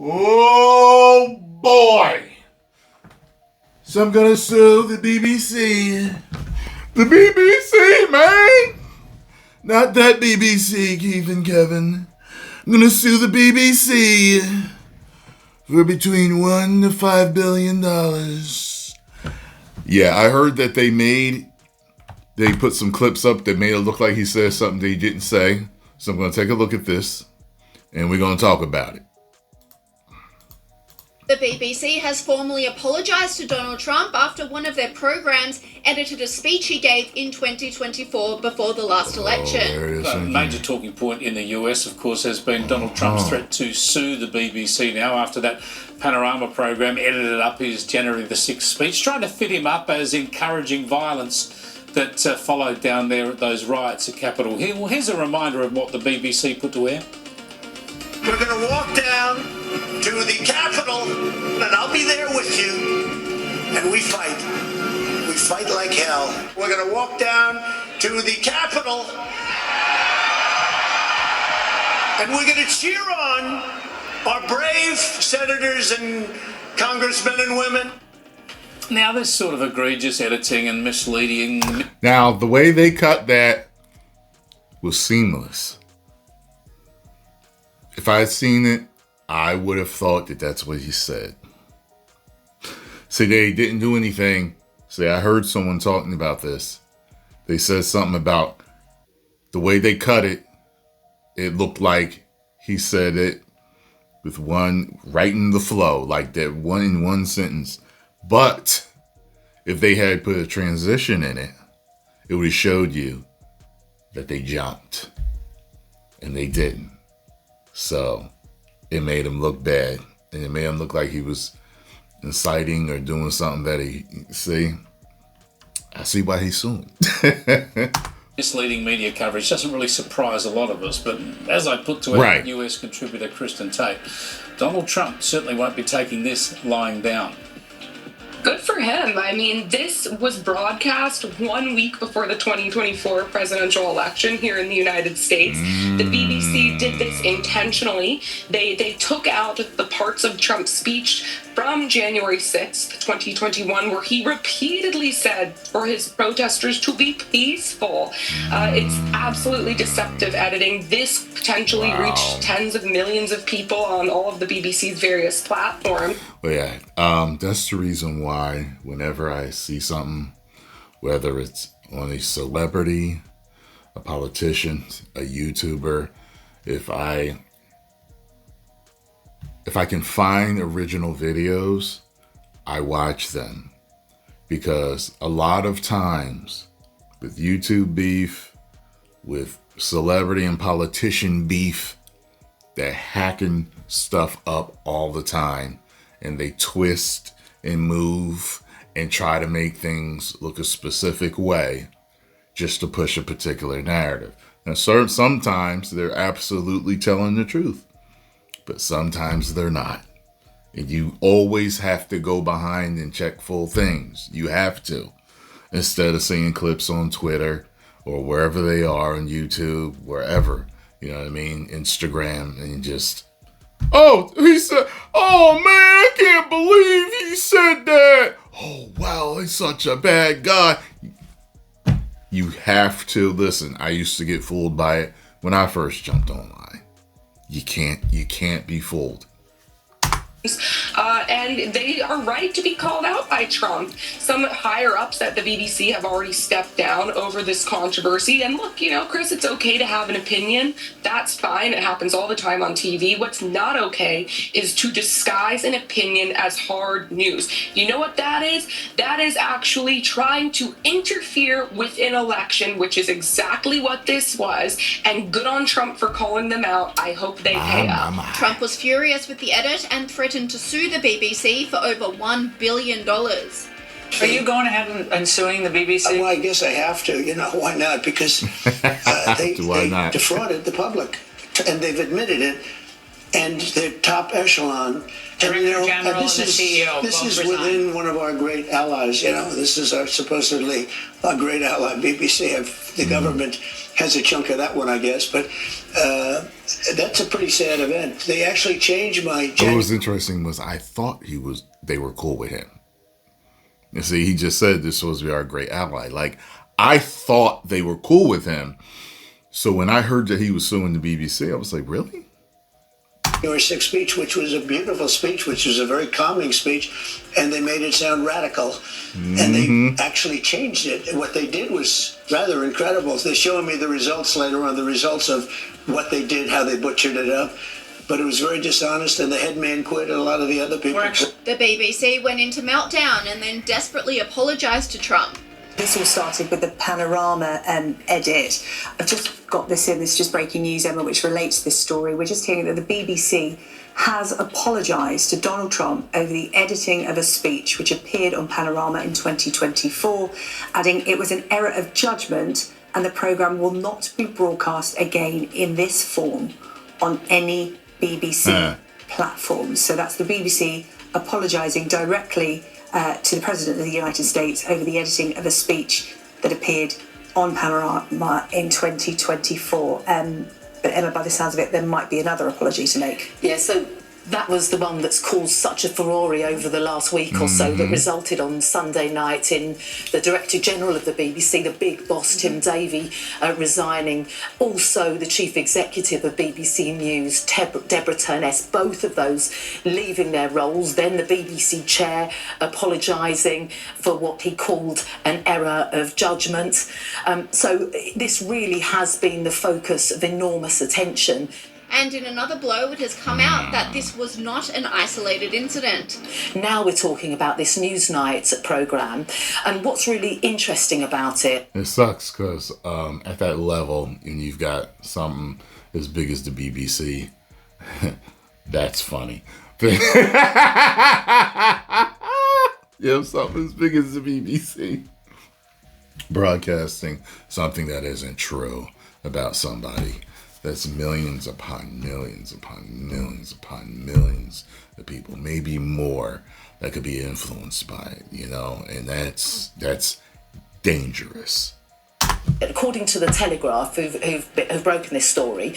Oh boy! So I'm gonna sue the BBC. The BBC, man! Not that BBC, Keith and Kevin. I'm gonna sue the BBC for between $1 to $5 billion. Yeah, I heard that they put some clips up that made it look like he said something that he didn't say. So I'm gonna take a look at this and we're gonna talk about it. The BBC has formally apologised to Donald Trump after one of their programs edited a speech he gave in 2024 before the last election. A major talking point in the US, of course, has been Donald Trump's threat to sue the BBC now after that Panorama program edited up his January the 6th speech, trying to fit him up as encouraging violence that followed down there at those riots at Capitol Hill. Here's a reminder of what the BBC put to air. We're going to walk down to the Capitol, and I'll be there with you, and we fight. We fight like hell. We're going to walk down to the Capitol, and we're going to cheer on our brave senators and congressmen and women. Now, this sort of egregious editing and misleading. Now, the way they cut that was seamless. If I had seen it, I would have thought that that's what he said. See, they didn't do anything. See, I heard someone talking about this. They said something about the way they cut it. It looked like he said it with one right in the flow, like that one in one sentence. But if they had put a transition in it, it would have showed you that they jumped. And they didn't. So it made him look bad. And it made him look like he was inciting or doing something that I see why he's suing. Misleading media coverage doesn't really surprise a lot of us, but as I put to our US contributor Kristen Tate, Donald Trump certainly won't be taking this lying down. Good for him. I mean, this was broadcast 1 week before the 2024 presidential election here in the United States. The BBC did this intentionally. They took out the parts of Trump's speech from January 6th, 2021, where he repeatedly said for his protesters to be peaceful. It's absolutely deceptive editing. This potentially reached tens of millions of people on all of the BBC's various platforms. Well, yeah, that's the reason why whenever I see something, whether it's on a celebrity, a politician, a YouTuber, if I can find original videos, I watch them. Because a lot of times with YouTube beef, with celebrity and politician beef, they're hacking stuff up all the time. And they twist and move and try to make things look a specific way just to push a particular narrative. Now, sometimes they're absolutely telling the truth, but sometimes they're not. And you always have to go behind and check full things. You have to. Instead of seeing clips on Twitter or wherever they are on YouTube, wherever, you know what I mean, Instagram, and just... Oh, he said, oh man, I can't believe he said that. Oh, wow, he's such a bad guy. You have to listen. I used to get fooled by it when I first jumped online. You can't be fooled. And they are right to be called out by Trump. Some higher ups at the BBC have already stepped down over this controversy. And look, Chris, it's okay to have an opinion. That's fine. It happens all the time on TV. What's not okay is to disguise an opinion as hard news. You know what that is? That is actually trying to interfere with an election, which is exactly what this was. And good on Trump for calling them out. I hope they pay up. Trump was furious with the edit and threatened to sue the BBC for over $1 billion. Are you going ahead and suing the BBC? Well, I guess I have to. Why not? Because they defrauded the public, and they've admitted it. and the top echelon. Director General and the CEO This both is resigned. within one of our great allies. This is supposedly a great ally. BBC, the government has a chunk of that one, I guess. But that's a pretty sad event. They actually changed my. What was interesting was I thought they were cool with him. You see, he just said this was our great ally. Like, I thought they were cool with him. So when I heard that he was suing the BBC, I was like, really? January 6th speech, which was a beautiful speech, which was a very calming speech, and they made it sound radical. And they actually changed it. And what they did was rather incredible. They're showing me the results later on, the results of what they did, how they butchered it up. But it was very dishonest, and the head man quit, and a lot of the other people. The BBC went into meltdown and then desperately apologised to Trump. This all started with the Panorama edit. I've just got this in. This is just breaking news, Emma, which relates to this story. We're just hearing that the BBC has apologised to Donald Trump over the editing of a speech which appeared on Panorama in 2024, adding it was an error of judgment and the programme will not be broadcast again in this form on any BBC platform. So that's the BBC apologising directly to the President of the United States over the editing of a speech that appeared on Panorama in 2024. But Emma, by the sounds of it, there might be another apology to make. Yeah, so that was the one that's caused such a furore over the last week or so that resulted on Sunday night in the Director General of the BBC, the big boss, Tim Davie, resigning. Also, the Chief Executive of BBC News, Deborah Turness, both of those leaving their roles. Then the BBC Chair apologising for what he called an error of judgment. So this really has been the focus of enormous attention. And in another blow, it has come out that this was not an isolated incident. Now we're talking about this Newsnight programme, and what's really interesting about it... It sucks because at that level, and you've got something as big as the BBC, that's funny. You have something as big as the BBC broadcasting something that isn't true about somebody. That's millions upon millions upon millions upon millions of people, maybe more, that could be influenced by it, and that's dangerous. According to the Telegraph, who've broken this story,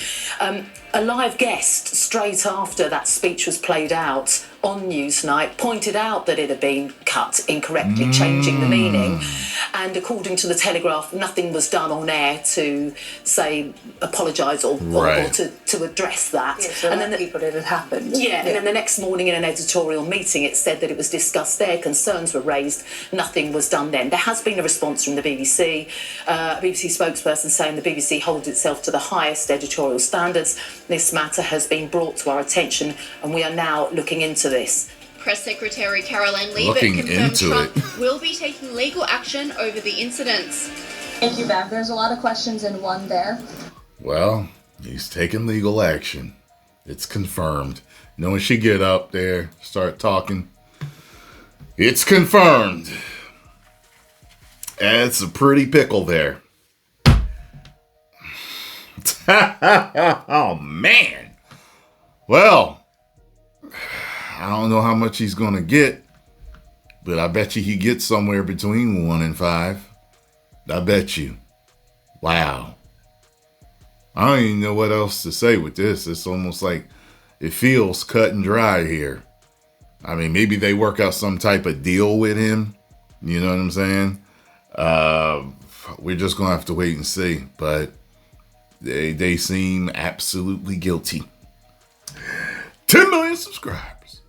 a live guest straight after that speech was played out on Newsnight pointed out that it had been cut incorrectly, changing the meaning. And according to the Telegraph, nothing was done on air to say apologise or to address that. Yeah, so and then people it had happened. Yeah, and then the next morning in an editorial meeting, it said that it was discussed there, concerns were raised, nothing was done then. There has been a response from the BBC. BBC spokesperson saying the BBC holds itself to the highest editorial standards. This matter has been brought to our attention and we are now looking into this. Press Secretary Caroline Leavitt confirmed Trump will be taking legal action over the incidents. Thank you, Bev. There's a lot of questions in one there. Well, he's taking legal action. It's confirmed. When she get up there, start talking, it's confirmed. And it's a pretty pickle there. Oh, man. Well, I don't know how much he's going to get, but I bet you he gets somewhere between 1 and 5. I bet you. Wow. I don't even know what else to say with this. It's almost like it feels cut and dry here. I mean, maybe they work out some type of deal with him. You know what I'm saying? We're just going to have to wait and see. But they seem absolutely guilty. 10 million subscribers.